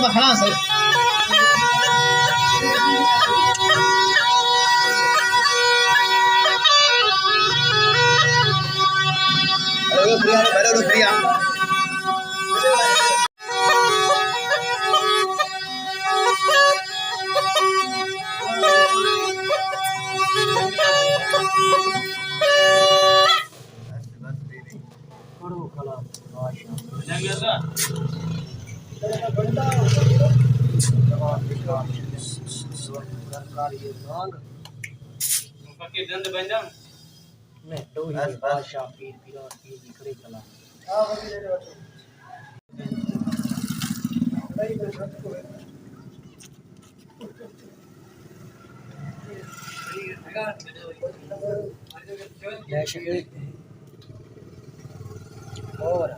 ما خلاص الو فريا الو فريا करो खलास माशाल्लाह जवाब दिखा सरकार ये मांग पक्के दंद बन जाओ मैं तो ये बादशाह पीर पीर दिखरे चला हां वही ले लो नहीं तो सब को और